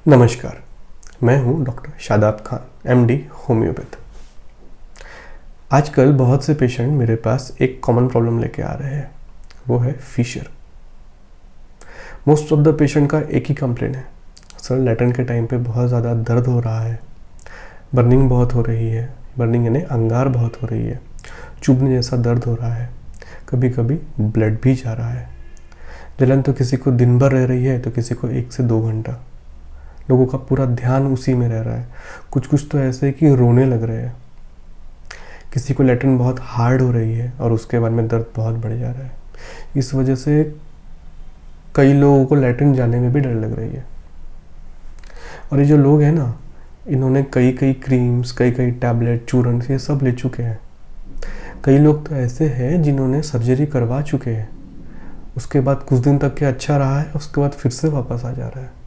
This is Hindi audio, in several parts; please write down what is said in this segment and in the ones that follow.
नमस्कार, मैं हूं doctor Shadab Khan, MD homeopath. आजकल बहुत से पेशेंट मेरे पास एक कॉमन प्रॉब्लम लेके आ रहे हैं, वो है fissure. Most of the patient का एक ही कंप्लेन है, सर लैट्रिन के टाइम पे बहुत ज़्यादा दर्द हो रहा है, बर्निंग बहुत हो रही है, बर्निंग यानी अंगार बहुत हो रही है, चुभने जैसा दर्द हो रहा है, कभी कभी ब्लड भी जा रहा है। जलन तो किसी को दिन भर रह रही है तो किसी को 1 से 2 घंटा। लोगों का पूरा ध्यान उसी में रह रहा है। कुछ कुछ तो ऐसे कि रोने लग रहे हैं। किसी को लैट्रिन बहुत हार्ड हो रही है और उसके बाद में दर्द बहुत बढ़ जा रहा है। इस वजह से कई लोगों को लैट्रिन जाने में भी डर लग रही है। और ये जो लोग हैं ना, इन्होंने कई कई क्रीम्स, कई कई टैबलेट, चूर्ण ये सब ले चुके हैं। कई लोग तो ऐसे हैं जिन्होंने सर्जरी करवा चुके हैं, उसके बाद कुछ दिन तक के अच्छा रहा है, उसके बाद फिर से वापस आ जा रहा है।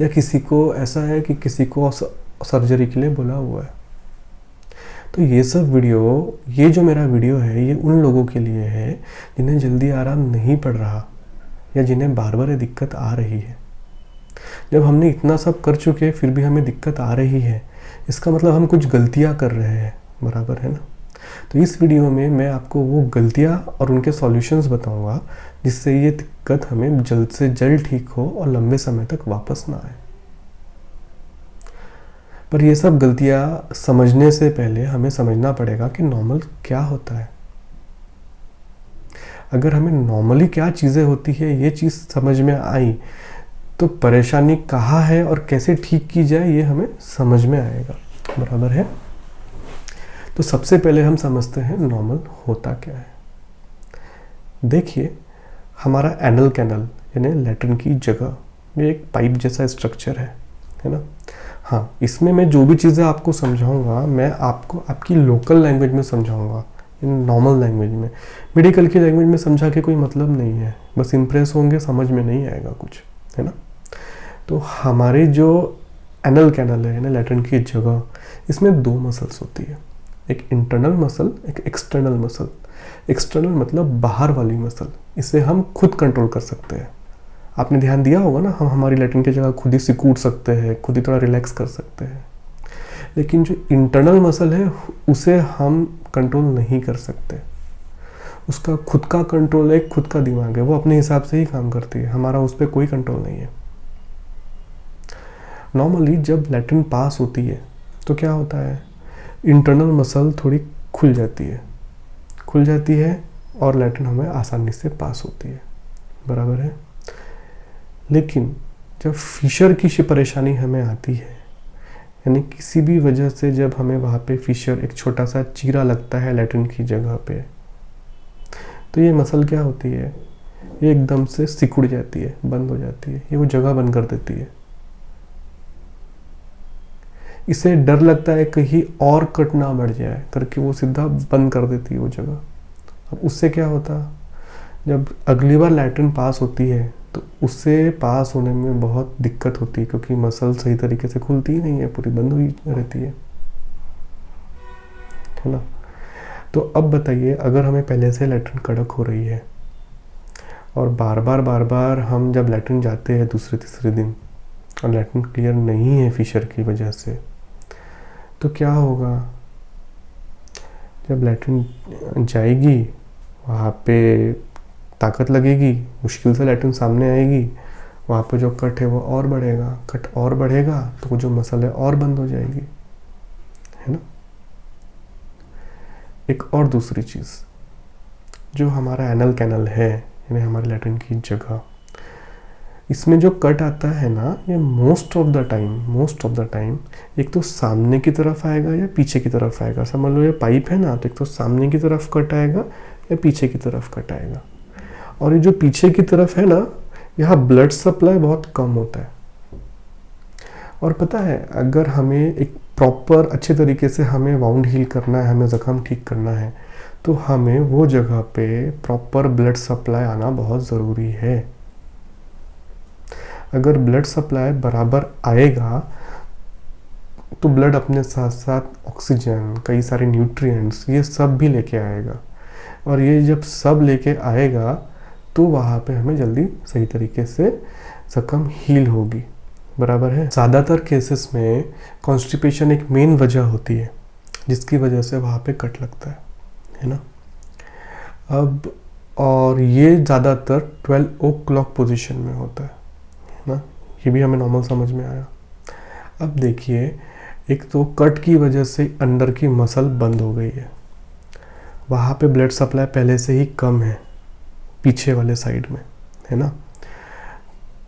या किसी को ऐसा है कि किसी को सर्जरी के लिए बोला हुआ है। तो ये सब वीडियो, ये जो मेरा वीडियो है, ये उन लोगों के लिए है जिन्हें जल्दी आराम नहीं पड़ रहा या जिन्हें बार बार ये दिक्कत आ रही है। जब हमने इतना सब कर चुके फिर भी हमें दिक्कत आ रही है, इसका मतलब हम कुछ गलतियाँ कर रहे हैं, बराबर है ना। तो इस वीडियो में मैं आपको वो गलतियाँ और उनके सॉल्यूशंस बताऊंगा जिससे ये दिक्कत हमें जल्द से जल्द ठीक हो और लंबे समय तक वापस ना आए। पर ये सब गलतियाँ समझने से पहले हमें समझना पड़ेगा कि नॉर्मल क्या होता है। अगर हमें नॉर्मली क्या चीज़ें होती है ये चीज़ समझ में आई तो परेशानी कहाँ है और कैसे ठीक की जाए ये हमें समझ में आएगा, बराबर है। तो सबसे पहले हम समझते हैं नॉर्मल होता क्या है। देखिए, हमारा एनल कैनल यानी लैट्रिन की जगह, ये एक पाइप जैसा स्ट्रक्चर है ना। हाँ, इसमें मैं जो भी चीज़ें आपको समझाऊंगा मैं आपको आपकी लोकल लैंग्वेज में समझाऊंगा, नॉर्मल लैंग्वेज में। मेडिकल की लैंग्वेज में समझा के कोई मतलब नहीं है, बस इम्प्रेस होंगे, समझ में नहीं आएगा कुछ, है ना। तो हमारे जो एनल कैनल है ना, लैट्रिन की जगह, इसमें 2 मसल्स होती है, एक इंटरनल मसल, एक एक्सटर्नल मसल। एक्सटर्नल मतलब बाहर वाली मसल, इसे हम खुद कंट्रोल कर सकते हैं। आपने ध्यान दिया होगा ना, हम हमारी लैट्रिन की जगह खुद ही सिकूड़ सकते हैं, खुद ही थोड़ा रिलैक्स कर सकते हैं। लेकिन जो इंटरनल मसल है उसे हम कंट्रोल नहीं कर सकते। उसका खुद का कंट्रोल है, खुद का दिमाग है, वो अपने हिसाब से ही काम करती है, हमारा उस पर कोई कंट्रोल नहीं है। नॉर्मली जब लैट्रिन पास होती है तो क्या होता है, इंटरनल मसल थोड़ी खुल जाती है और लैट्रिन हमें आसानी से पास होती है, बराबर है। लेकिन जब फिशर की परेशानी हमें आती है, यानी किसी भी वजह से जब हमें वहाँ पे फिशर, एक छोटा सा चीरा लगता है लैट्रिन की जगह पे, तो ये मसल क्या होती है, ये एकदम से सिकुड़ जाती है, बंद हो जाती है, ये वो जगह बंद कर देती है। इसे डर लगता है कहीं और कट ना बढ़ जाए करके वो सीधा बंद कर देती है वो जगह। अब उससे क्या होता, जब अगली बार लैट्रिन पास होती है तो उससे पास होने में बहुत दिक्कत होती है, क्योंकि मसल सही तरीके से खुलती ही नहीं है, पूरी बंद हुई रहती है ना। तो अब बताइए, अगर हमें पहले से लैट्रिन कड़क हो रही है और बार बार हम जब लैट्रिन जाते हैं दूसरे तीसरे दिन और लैट्रिन क्लियर नहीं है फिशर की वजह से, तो क्या होगा, जब लैट्रिन जाएगी वहाँ पे ताकत लगेगी, मुश्किल से लैट्रिन सामने आएगी, वहाँ पे जो कट है वो और बढ़ेगा, कट और बढ़ेगा तो वो जो मसल है और बंद हो जाएगी, है ना। एक और दूसरी चीज़, जो हमारा एनल कैनल है यानी हमारे लैट्रिन की जगह, इसमें जो कट आता है ना, ये मोस्ट ऑफ द टाइम एक तो सामने की तरफ आएगा या पीछे की तरफ आएगा। समझ लो ये पाइप है ना, तो एक तो सामने की तरफ कट आएगा या पीछे की तरफ कट आएगा। और ये जो पीछे की तरफ है ना, यहाँ ब्लड सप्लाई बहुत कम होता है। और पता है, अगर हमें एक प्रॉपर अच्छे तरीके से हमें वाउंड हील करना है, हमें ज़ख्म ठीक करना है, तो हमें वो जगह पे प्रॉपर ब्लड सप्लाई आना बहुत ज़रूरी है। अगर ब्लड सप्लाई बराबर आएगा तो ब्लड अपने साथ साथ ऑक्सीजन, कई सारे न्यूट्रिएंट्स, ये सब भी लेके आएगा। और ये जब सब लेके आएगा तो वहाँ पे हमें जल्दी सही तरीके से जख्म हील होगी। बराबर है। ज़्यादातर केसेस में कॉन्स्टिपेशन एक मेन वजह होती है जिसकी वजह से वहाँ पे कट लगता है ना। अब और ये ज़्यादातर 12 o'clock पोजीशन में होता है ना। ये भी हमें नॉर्मल समझ में आया। अब देखिए, एक तो कट की वजह से अंडर की मसल बंद हो गई है, वहाँ पे ब्लड सप्लाई पहले से ही कम है पीछे वाले साइड में, है ना।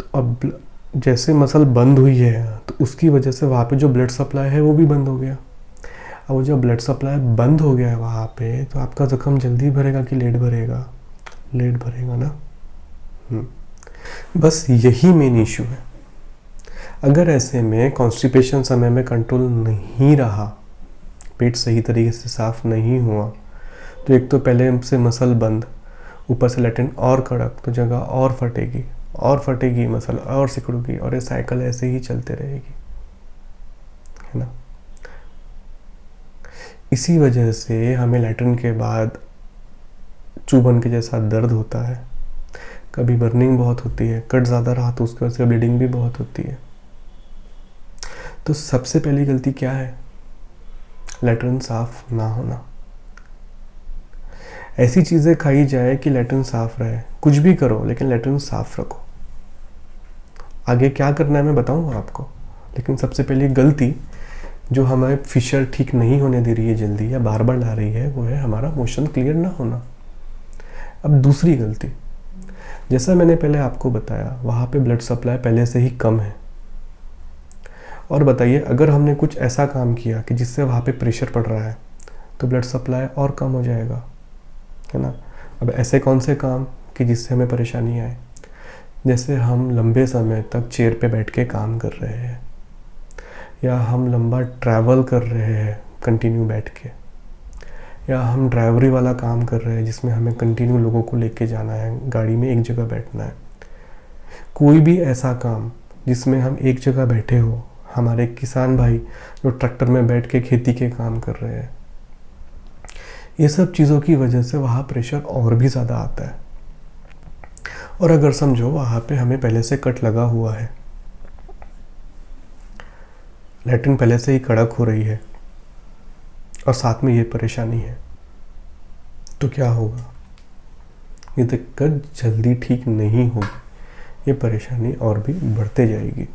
तो अब जैसे मसल बंद हुई है तो उसकी वजह से वहाँ पे जो ब्लड सप्लाई है वो भी बंद हो गया। अब वो जब ब्लड सप्लाई बंद हो गया है वहाँ पे, तो आपका ज़ख्म जल्दी भरेगा कि लेट भरेगा? लेट भरेगा ना। बस यही मेन इशू है। अगर ऐसे में कॉन्स्टिपेशन समय में कंट्रोल नहीं रहा, पेट सही तरीके से साफ नहीं हुआ, तो एक तो पहले से मसल बंद, ऊपर से लैट्रिन और कड़क, तो जगह और फटेगी मसल और सिकुड़ेगी, और ये साइकिल ऐसे ही चलते रहेगी, है ना। इसी वजह से हमें लैट्रिन के बाद चुभन के जैसा दर्द होता है, कभी बर्निंग बहुत होती है, कट ज़्यादा रहा तो उसकी वजह से ब्लीडिंग भी बहुत होती है। तो सबसे पहली गलती क्या है? लैट्रिन साफ ना होना। ऐसी चीज़ें खाई जाए कि लैट्रिन साफ रहे, कुछ भी करो लेकिन लैट्रिन साफ रखो। आगे क्या करना है मैं बताऊंगा आपको, लेकिन सबसे पहली गलती जो हमें फिशर ठीक नहीं होने दे रही है जल्दी, या बार बार ला रही है, वो है हमारा मोशन क्लियर ना होना। अब दूसरी गलती, जैसा मैंने पहले आपको बताया, वहाँ पे ब्लड सप्लाई पहले से ही कम है। और बताइए, अगर हमने कुछ ऐसा काम किया कि जिससे वहाँ पे प्रेशर पड़ रहा है, तो ब्लड सप्लाई और कम हो जाएगा, है ना। अब ऐसे कौन से काम कि जिससे हमें परेशानी आए? जैसे हम लंबे समय तक चेयर पे बैठ के काम कर रहे हैं, या हम लंबा ट्रैवल कर रहे हैं कंटिन्यू बैठ के, या हम ड्राइवरी वाला काम कर रहे हैं जिसमें हमें कंटिन्यू लोगों को लेके जाना है, गाड़ी में एक जगह बैठना है। कोई भी ऐसा काम जिसमें हम एक जगह बैठे हो, हमारे किसान भाई जो ट्रैक्टर में बैठ के खेती के काम कर रहे हैं, ये सब चीज़ों की वजह से वहाँ प्रेशर और भी ज़्यादा आता है। और अगर समझो वहाँ पे हमें पहले से कट लगा हुआ है, लैट्रिन पहले से ही कड़क हो रही है, और साथ में ये परेशानी है, तो क्या होगा? ये दिक्कत जल्दी ठीक नहीं होगी, ये परेशानी और भी बढ़ते जाएगी,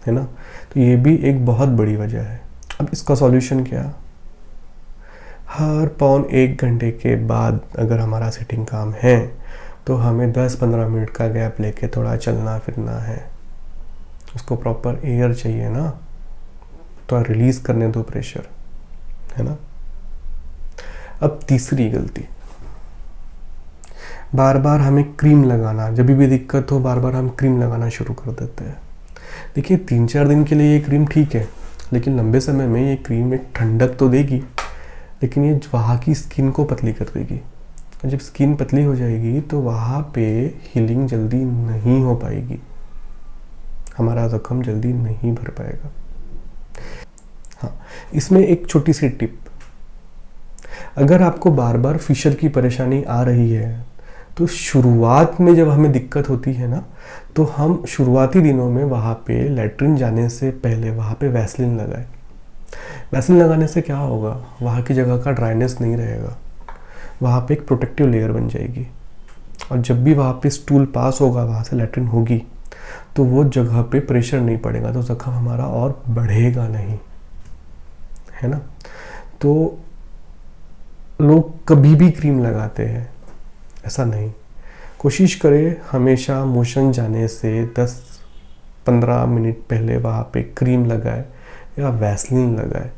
है ना। तो ये भी एक बहुत बड़ी वजह है। अब इसका सॉल्यूशन क्या? हर 1.25 घंटे के बाद अगर हमारा सिटिंग काम है, तो हमें 10-15 मिनट का गैप लेके थोड़ा चलना फिरना है। उसको प्रॉपर एयर चाहिए ना, तो रिलीज़ करने दो प्रेशर, है ना। अब तीसरी गलती, बार बार हमें क्रीम लगाना। जब भी दिक्कत हो बार बार हम क्रीम लगाना शुरू कर देते हैं। देखिए, 3-4 दिन के लिए ये क्रीम ठीक है, लेकिन लंबे समय में ये क्रीम एक ठंडक तो देगी, लेकिन ये वहाँ की स्किन को पतली कर देगी। और जब स्किन पतली हो जाएगी तो वहाँ पे हीलिंग जल्दी नहीं हो पाएगी, हमारा ज़ख्म जल्दी नहीं भर पाएगा। हाँ, इसमें एक छोटी सी टिप, अगर आपको बार बार फिशर की परेशानी आ रही है, तो शुरुआत में जब हमें दिक्कत होती है ना, तो हम शुरुआती दिनों में वहाँ पे लैट्रिन जाने से पहले वहाँ पे वैसलीन लगाए। वैसलीन लगाने से क्या होगा? वहाँ की जगह का ड्राइनेस नहीं रहेगा, वहाँ पे एक प्रोटेक्टिव लेयर बन जाएगी, और जब भी वहाँ पे स्टूल पास होगा, वहाँ से लैट्रिन होगी, तो वो जगह पे प्रेशर नहीं पड़ेगा, तो ज़ख्म हमारा और बढ़ेगा नहीं, है ना। तो लोग कभी भी क्रीम लगाते हैं, ऐसा नहीं। कोशिश करें हमेशा मोशन जाने से 10-15 मिनट पहले वहाँ पे क्रीम लगाए या वैसलीन लगाए,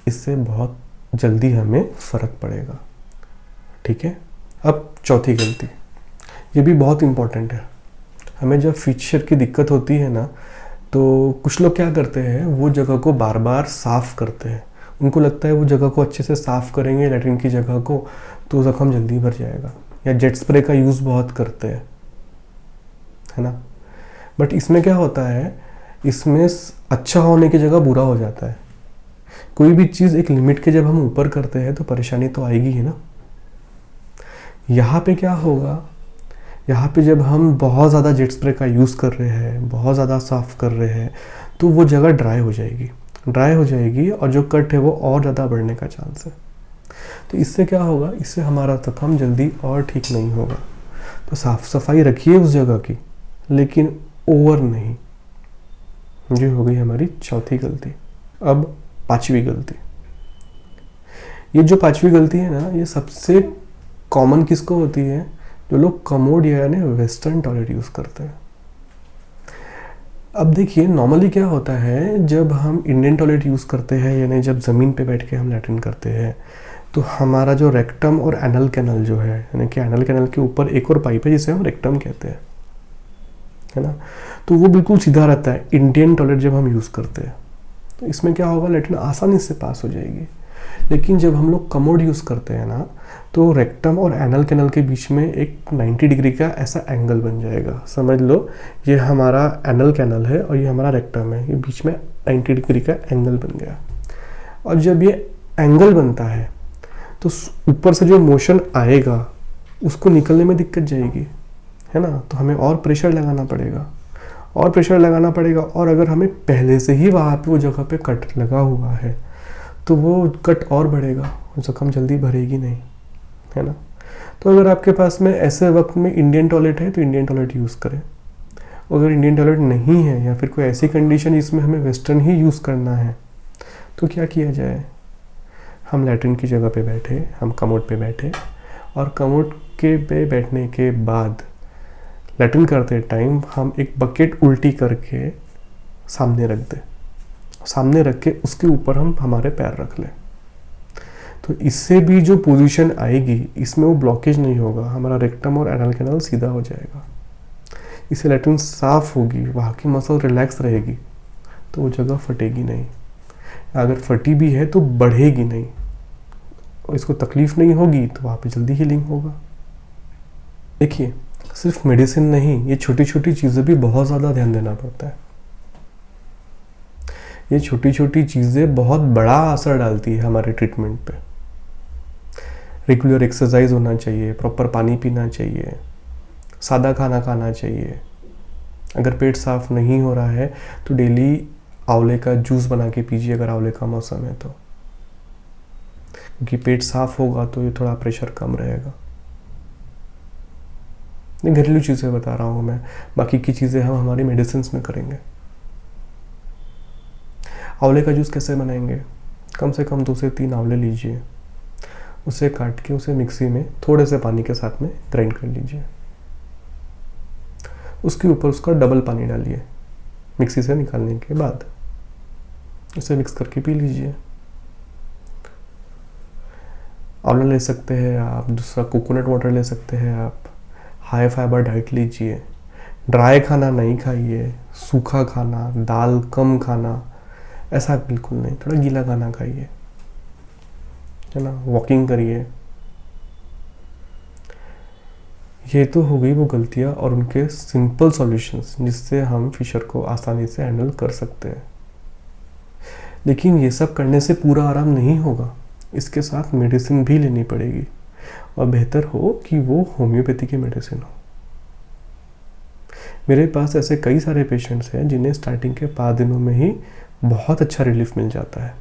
इससे बहुत जल्दी हमें फ़र्क पड़ेगा, ठीक है। अब चौथी गलती, ये भी बहुत इम्पोर्टेंट है। हमें जब फिशर की दिक्कत होती है ना, तो कुछ लोग क्या करते हैं, वो जगह को बार बार साफ़ करते हैं। उनको लगता है वो जगह को अच्छे से साफ़ करेंगे लैट्रिन की जगह को, तो ज़ख्म जल्दी भर जाएगा। या जेट स्प्रे का यूज़ बहुत करते हैं, है ना। बट इसमें क्या होता है, इसमें अच्छा होने की जगह बुरा हो जाता है। कोई भी चीज़ एक लिमिट के जब हम ऊपर करते हैं तो परेशानी तो आएगी ही ना। यहाँ पे क्या होगा, यहाँ पे जब हम बहुत ज़्यादा जेट स्प्रे का यूज़ कर रहे हैं, बहुत ज़्यादा साफ़ कर रहे हैं, तो वो जगह ड्राई हो जाएगी और जो कट है वो और ज़्यादा बढ़ने का चांस है। तो इससे क्या होगा, इससे हमारा जख्म जल्दी और ठीक नहीं होगा। तो साफ़ सफाई रखिए उस जगह की, लेकिन ओवर नहीं। ये हो गई हमारी चौथी गलती। अब पांचवी गलती। ये जो पांचवी गलती है ना, ये सबसे कॉमन किसको होती है? जो लोग कमोड यानी वेस्टर्न टॉयलेट यूज़ करते हैं। अब देखिए नॉर्मली क्या होता है, जब हम इंडियन टॉयलेट यूज़ करते हैं यानी जब ज़मीन पे बैठ के हम लैट्रिन करते हैं, तो हमारा जो रेक्टम और एनल कैनल जो है, यानी कि एनल कैनल के ऊपर एक और पाइप है जिसे हम रेक्टम कहते हैं, है ना। तो वो बिल्कुल सीधा रहता है इंडियन टॉयलेट जब हम यूज़ करते हैं। तो इसमें क्या होगा, लैट्रिन आसानी से पास हो जाएगी। लेकिन जब हम लोग कमोड यूज़ करते हैं ना, तो रेक्टम और एनल कैनल के बीच में एक 90 डिग्री का ऐसा एंगल बन जाएगा। समझ लो ये हमारा एनल कैनल है और ये हमारा रेक्टम है, ये बीच में 90 डिग्री का एंगल बन गया। और जब ये एंगल बनता है तो ऊपर से जो मोशन आएगा उसको निकलने में दिक्कत जाएगी, है ना। तो हमें और प्रेशर लगाना पड़ेगा और अगर हमें पहले से ही वहाँ पे वो जगह पे कट लगा हुआ है तो वो कट और बढ़ेगा, जख्म जल्दी भरेगी नहीं, है ना। तो अगर आपके पास में ऐसे वक्त में इंडियन टॉयलेट है तो इंडियन टॉयलेट यूज़ करें। अगर इंडियन टॉयलेट नहीं है या फिर कोई ऐसी कंडीशन जिसमें हमें वेस्टर्न ही यूज़ करना है, तो क्या किया जाए, हम लैट्रिन की जगह पे बैठे, हम कमोड पे बैठे और कमोड के पे बैठने के बाद लैट्रिन करते टाइम हम एक बकेट उल्टी करके सामने रख के उसके ऊपर हम हमारे पैर रख लें। तो इससे भी जो पोजीशन आएगी इसमें वो ब्लॉकेज नहीं होगा, हमारा रेक्टम और एनल कैनल सीधा हो जाएगा। इससे लैट्रिन साफ होगी, वहाँ की मसल रिलैक्स रहेगी, तो वो जगह फटेगी नहीं। अगर फटी भी है तो बढ़ेगी नहीं और इसको तकलीफ नहीं होगी, तो वहाँ पे जल्दी हीलिंग होगा। देखिए सिर्फ मेडिसिन नहीं, ये छोटी छोटी चीज़ें भी बहुत ज़्यादा ध्यान देना पड़ता है। ये छोटी छोटी चीज़ें बहुत बड़ा असर डालती है हमारे ट्रीटमेंट पे। रेगुलर एक्सरसाइज होना चाहिए, प्रॉपर पानी पीना चाहिए, सादा खाना खाना चाहिए। अगर पेट साफ नहीं हो रहा है तो डेली आंवले का जूस बना के पीजिए, अगर आंवले का मौसम है तो, क्योंकि पेट साफ होगा तो ये थोड़ा प्रेशर कम रहेगा। ये घरेलू चीज़ें बता रहा हूँ मैं, बाकी की चीज़ें हम हमारी मेडिसिन में करेंगे। आंवले का जूस कैसे बनाएंगे, कम से कम 2 से 3 आंवले लीजिए, उसे काट के उसे मिक्सी में थोड़े से पानी के साथ में ग्राइंड कर लीजिए। उसके ऊपर उसका डबल पानी डालिए मिक्सी से निकालने के बाद, उसे मिक्स करके पी लीजिए। आंवला ले सकते हैं आप, दूसरा कोकोनट वाटर ले सकते हैं आप। हाई फाइबर डाइट लीजिए, ड्राई खाना नहीं खाइए, सूखा खाना, दाल कम खाना, ऐसा बिल्कुल नहीं, थोड़ा गीला खाना खाइए, है ना। वॉकिंग करिए। ये तो हो गई वो गलतियाँ और उनके सिंपल सॉल्यूशंस जिससे हम फिशर को आसानी से हैंडल कर सकते हैं। लेकिन ये सब करने से पूरा आराम नहीं होगा, इसके साथ मेडिसिन भी लेनी पड़ेगी और बेहतर हो कि वो होम्योपैथी की मेडिसिन हो। मेरे पास ऐसे कई सारे पेशेंट्स हैं जिन्हें स्टार्टिंग के 5 दिनों में ही बहुत अच्छा रिलीफ मिल जाता है।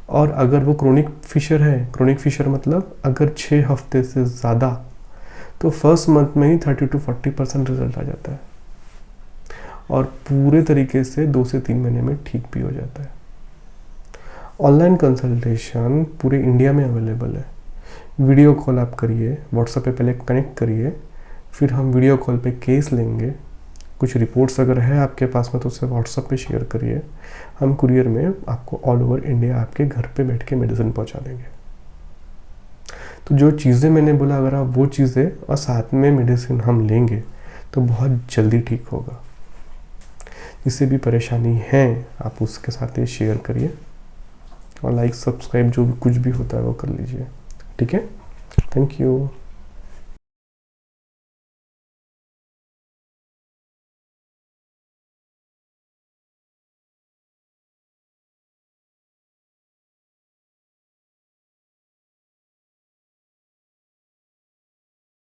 और अगर वो क्रोनिक फिशर है, क्रोनिक फिशर मतलब अगर 6 हफ्ते से ज़्यादा, तो फर्स्ट मंथ में ही 30 to 40% रिजल्ट आ जाता है और पूरे तरीके से 2 से 3 महीने में ठीक भी हो जाता है। ऑनलाइन कंसल्टेशन पूरे इंडिया में अवेलेबल है। वीडियो कॉल आप करिए, व्हाट्सएप पे पहले कनेक्ट करिए, फिर हम वीडियो कॉल पे केस लेंगे। कुछ रिपोर्ट्स अगर है आपके पास में तो उसे व्हाट्सएप पे शेयर करिए, हम कुरियर में आपको ऑल ओवर इंडिया आपके घर पे बैठ के मेडिसिन पहुंचा देंगे। तो जो चीज़ें मैंने बोला, अगर आप वो चीज़ें और साथ में मेडिसिन हम लेंगे तो बहुत जल्दी ठीक होगा। जिससे भी परेशानी है आप उसके साथ ये शेयर करिए और लाइक सब्सक्राइब जो भी कुछ भी होता है वो कर लीजिए, ठीक है। Thank you.